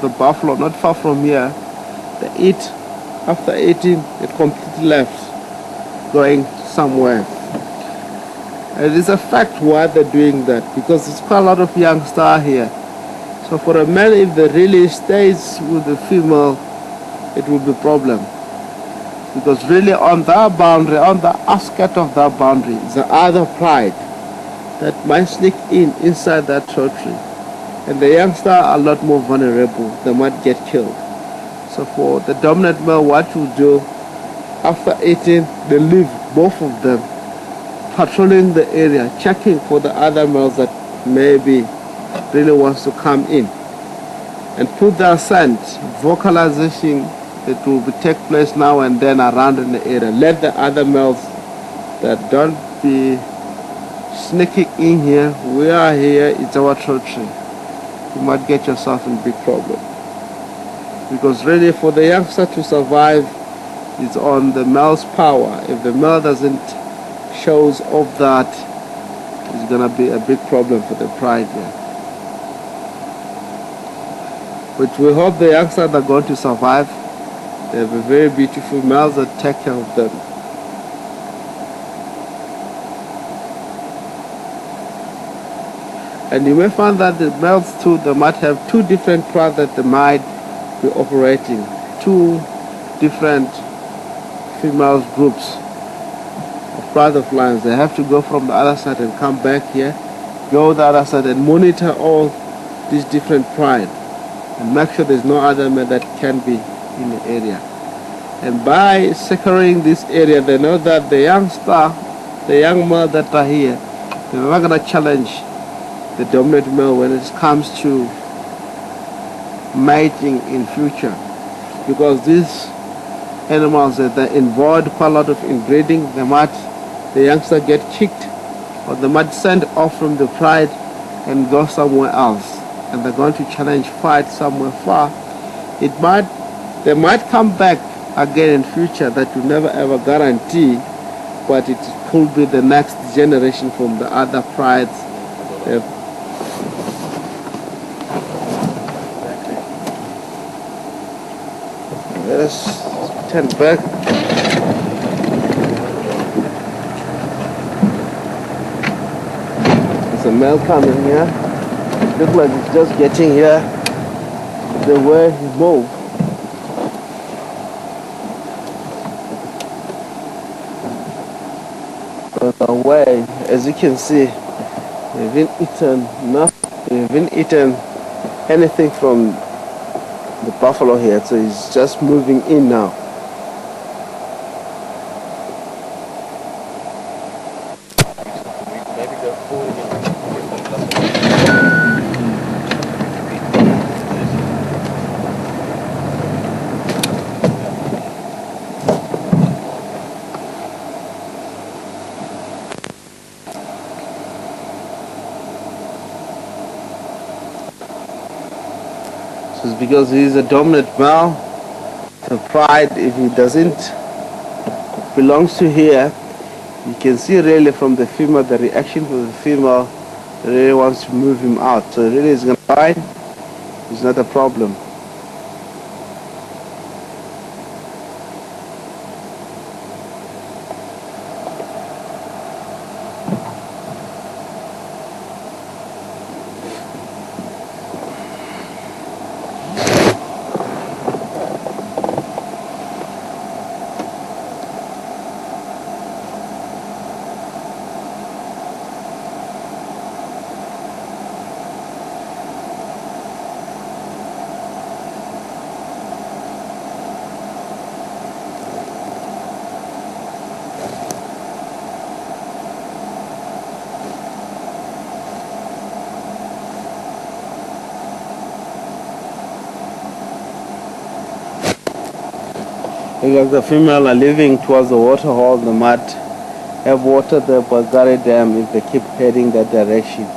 of the buffalo, not far from here. They eat. After eating, it completely left, going somewhere. And it's a fact why they're doing that, because there's quite a lot of youngsters here. So for a man, if they really stays with the female, it will be a problem. Because really on that boundary, on the outskirts of that boundary, is the other pride that might sneak inside that territory. And the youngsters are a lot more vulnerable. They might get killed. So for the dominant male, what you do, after eating, they leave both of them, patrolling the area, checking for the other males that maybe really wants to come in. And put their scent, vocalization, it will take place now and then around in the area. Let the other males that don't be sneaking in here. We are here, it's our territory. You might get yourself in big problem. Because really for the youngster to survive, it's on the male's power. If the male doesn't shows off that, it's gonna be a big problem for the pride here. But we hope the youngsters are going to survive. They have a very beautiful males that take care of them. And you may find that the males too, they might have two different prides that they might be operating. Two different female groups of pride of lions. They have to go from the other side and come back here, go the other side and monitor all these different pride and make sure there's no other male that can be in the area. And by securing this area, they know that the youngster, the young male that are here, they're not going to challenge the dominant male when it comes to mating in future, because these animals that they involved quite a lot of inbreeding. The youngster get kicked, or they might send off from the pride and go somewhere else, and they're going to challenge fight somewhere far. They might come back again in future. That you never ever guarantee, but it could be the next generation from the other prides. Let's turn back. There's a male coming here. Looks like he's just getting here. The way he moved. But away, as you can see, they haven't eaten nothing. They haven't eaten anything from the buffalo here, so he's just moving in now. It's because he's a dominant male. The pride, if he doesn't belongs to here, you can see really from the female, the reaction for the female really wants to move him out. So really is going to fight. It's not a problem. Because the female are living towards the water hole, they might have water there, but carry them if they keep heading that direction.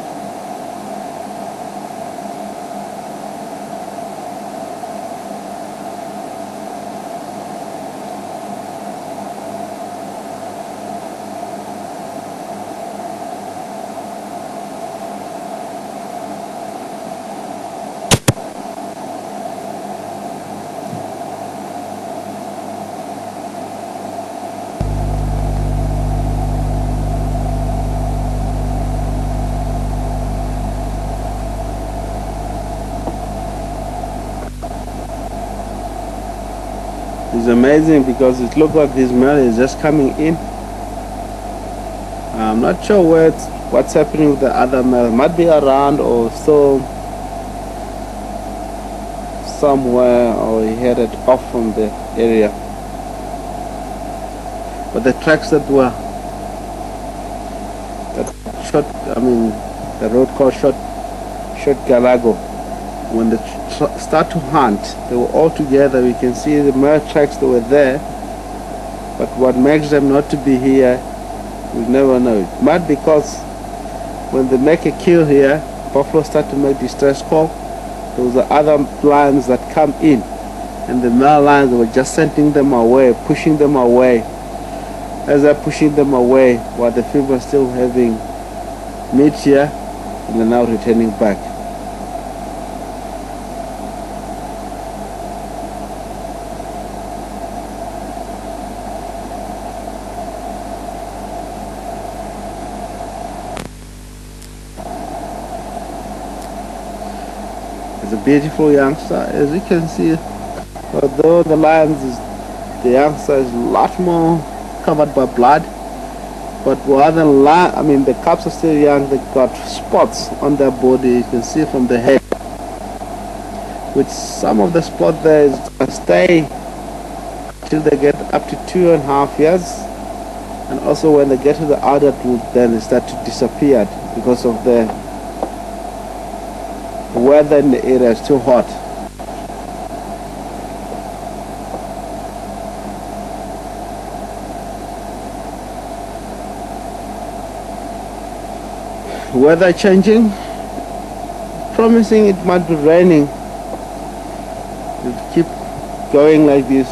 It's amazing because it looks like this male is just coming in. I'm not sure what's happening with the other male. Might be around or still somewhere, or he headed off from the area. But the tracks that shot, the road called shot Galago, when they start to hunt, they were all together. We can see the male tracks that were there, but what makes them not to be here, we'll never know. It might because when they make a kill here, buffalo start to make distress call. Those are other lions that come in, and the male lions were just sending them away, pushing them away. As they're pushing them away, while the female still having meat here, and they're now returning back. It's a beautiful youngster. As you can see, although the youngster is a lot more covered by blood, but while the cubs are still young, they got spots on their body. You can see from the head, which some of the spot there is gonna stay till they get up to 2.5 years, and also when they get to the adulthood, then they start to disappear because of the weather in the area is too hot. Weather changing, promising it might be raining. It'll keep going like this.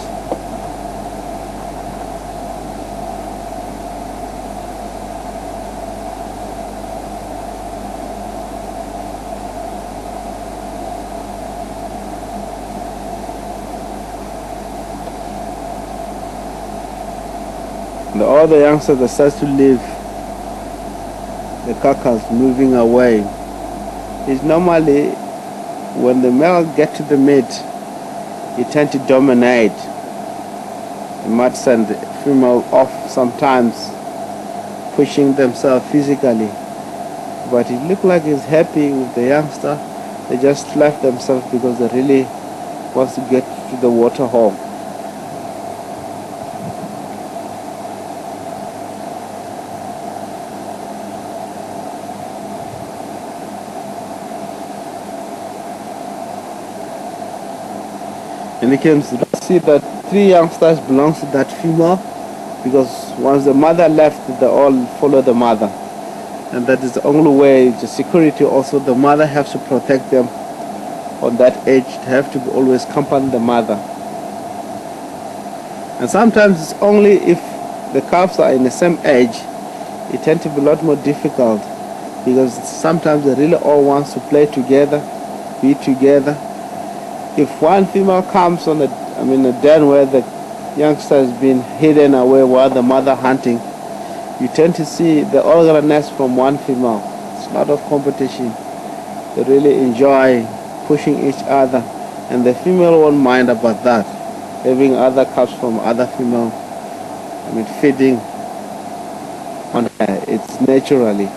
The other youngsters that starts to leave the carcass, moving away. Is normally when the male get to the meat, he tend to dominate. He might send the female off sometimes, pushing themselves physically. But it look like he's happy with the youngster. They just left themselves because they really wants to get to the water hole. And you can see that 3 youngsters belongs to that female, because once the mother left, they all follow the mother. And that is the only way, the security also, the mother has to protect them on that age. They have to always accompany the mother. And sometimes it's only if the calves are in the same age, it tends to be a lot more difficult, because sometimes they really all want to play together, be together. If one female comes on a den where the youngster has been hidden away while the mother hunting, you tend to see the all gonna nest from one female. It's a lot of competition. They really enjoy pushing each other, and the female won't mind about that, having other cubs from other female, feeding on her. It's naturally.